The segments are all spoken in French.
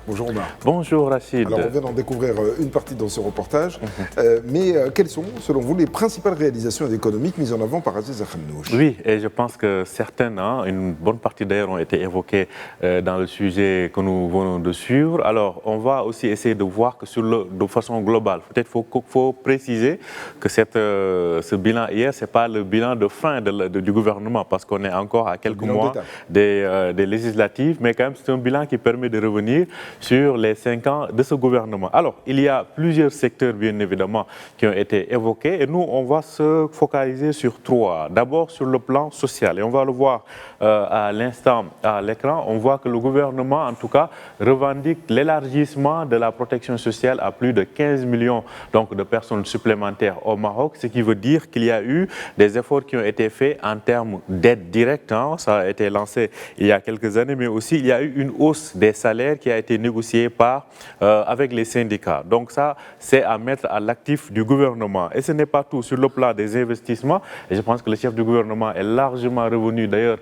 Bonjour Omar. Bonjour Rachid. Alors on vient d'en découvrir une partie dans ce reportage, mais quelles sont, selon vous, les principales réalisations économiques mises en avant par Aziz Akhannouch? Oui, et je pense que certaines, une bonne partie d'ailleurs ont été évoquées dans le sujet que nous venons de suivre. Alors on va aussi essayer de voir que de façon globale, peut-être faut préciser que ce bilan hier, ce n'est pas le bilan de fin du gouvernement, parce qu'on est encore à quelques mois des législatives, mais quand même c'est un bilan qui permet de revenir sur les 5 ans de ce gouvernement. Alors, il y a plusieurs secteurs, bien évidemment, qui ont été évoqués et nous, on va se focaliser sur 3. D'abord, sur le plan social, et on va le voir à l'instant à l'écran, on voit que le gouvernement, en tout cas, revendique l'élargissement de la protection sociale à plus de 15 millions donc, de personnes supplémentaires au Maroc, ce qui veut dire qu'il y a eu des efforts qui ont été faits en termes d'aide directe, ça a été lancé il y a quelques années, mais aussi il y a eu une hausse des salaires qui a été négociée avec les syndicats. Donc ça, c'est à mettre à l'actif du gouvernement. Et ce n'est pas tout sur le plan des investissements. Et je pense que le chef du gouvernement est largement revenu d'ailleurs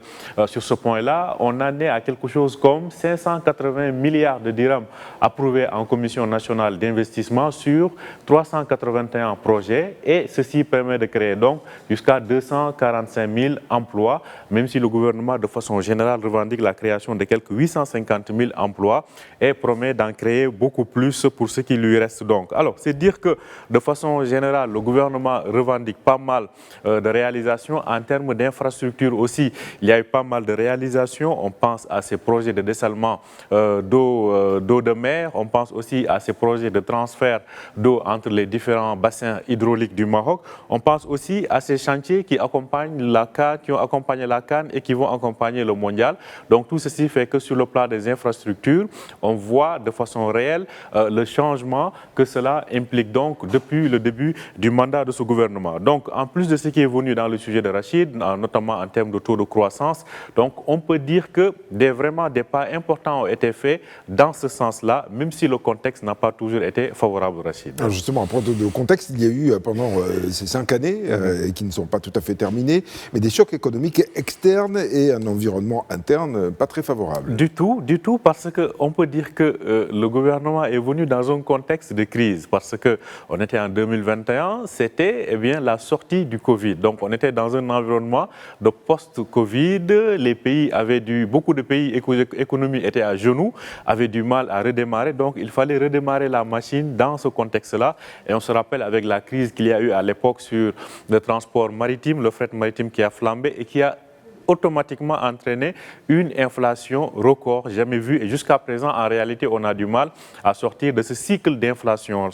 sur ce point-là. On en est à quelque chose comme 580 milliards de dirhams approuvés en commission nationale d'investissement sur 381 projets. Et ceci permet de créer donc jusqu'à 245 000 emplois, même si le gouvernement de façon générale revendique la création de quelques 850 000 emplois et promet d'en créer beaucoup plus pour ce qui lui reste donc. Alors, c'est dire que de façon générale, le gouvernement revendique pas mal de réalisations en termes d'infrastructures aussi. Il y a eu pas mal de réalisations. On pense à ces projets de dessalement d'eau de mer. On pense aussi à ces projets de transfert d'eau entre les différents bassins hydrauliques du Maroc. On pense aussi à ces chantiers qui accompagnent la CAN, qui ont accompagné la CAN et qui vont accompagner le mondial. Donc, tout ceci fait que sur le plan des infrastructures, on voit de façon réelle le changement que cela implique donc depuis le début du mandat de ce gouvernement. Donc, en plus de ce qui est venu dans le sujet de Rachid, notamment en termes de taux de croissance, donc on peut dire que vraiment des pas importants ont été faits dans ce sens-là, même si le contexte n'a pas toujours été favorable, Rachid. Alors justement, à propos de contexte, il y a eu pendant ces 5 années, qui ne sont pas tout à fait terminées, mais des chocs économiques externes et un environnement interne pas très favorable. Du tout, parce qu'on peut dire que le gouvernement est venu dans un contexte de crise, parce qu'on était en 2021, c'était la sortie du Covid. Donc on était dans un environnement de post-Covid, beaucoup de pays, économies étaient à genoux, avaient du mal à redémarrer, donc il fallait redémarrer la machine dans ce contexte-là. Et on se rappelle avec la crise qu'il y a eu à l'époque sur le transport maritime, le fret maritime qui a flambé et qui a automatiquement entraîné une inflation record jamais vue. Et jusqu'à présent, en réalité, on a du mal à sortir de ce cycle d'inflation.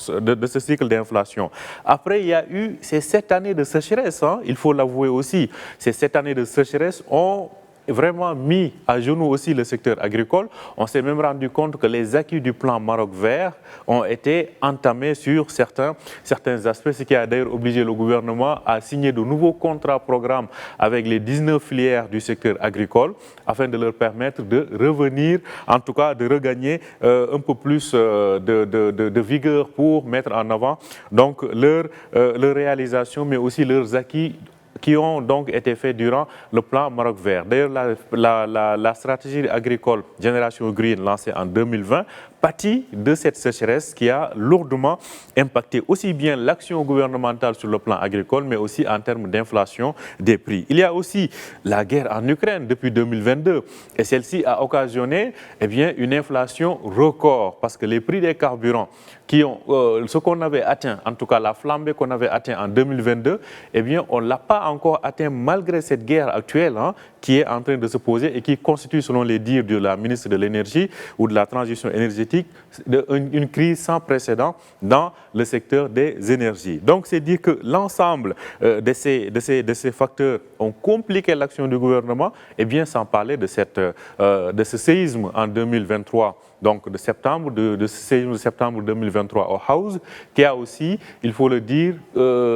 Après, il y a eu ces 7 années de sécheresse, il faut l'avouer aussi. Ces 7 années de sécheresse ont vraiment mis à genoux aussi le secteur agricole. On s'est même rendu compte que les acquis du plan Maroc vert ont été entamés sur certains aspects, ce qui a d'ailleurs obligé le gouvernement à signer de nouveaux contrats programmes avec les 19 filières du secteur agricole afin de leur permettre de revenir, en tout cas de regagner un peu plus de vigueur pour mettre en avant donc leur réalisation, mais aussi leurs acquis qui ont donc été faits durant le plan Maroc vert. D'ailleurs, la stratégie agricole Génération Green lancée en 2020 pâtit de cette sécheresse qui a lourdement impacté aussi bien l'action gouvernementale sur le plan agricole, mais aussi en termes d'inflation des prix. Il y a aussi la guerre en Ukraine depuis 2022 et celle-ci a occasionné une inflation record parce que les prix des carburants ce qu'on avait atteint, en tout cas la flambée qu'on avait atteint en 2022, on ne l'a pas encore atteint malgré cette guerre actuelle qui est en train de se poser et qui constitue, selon les dires de la ministre de l'Énergie ou de la Transition énergétique, une crise sans précédent dans le secteur des énergies. Donc, c'est dire que l'ensemble de ces facteurs ont compliqué l'action du gouvernement, sans parler de ce séisme en 2023. Donc de ce séisme de septembre 2023 au House, qui a aussi, il faut le dire,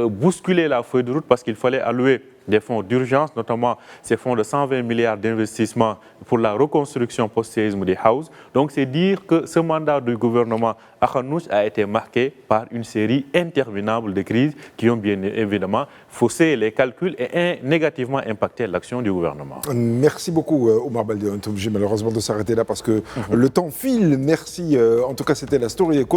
bousculé la feuille de route parce qu'il fallait allouer des fonds d'urgence, notamment ces fonds de 120 milliards d'investissements pour la reconstruction post-séisme des houses. Donc c'est dire que ce mandat du gouvernement Akhanouch a été marqué par une série interminable de crises qui ont bien évidemment faussé les calculs et négativement impacté l'action du gouvernement. Merci beaucoup Omar Baldé. On est obligé malheureusement de s'arrêter là parce que le temps file. Merci. En tout cas, c'était la story.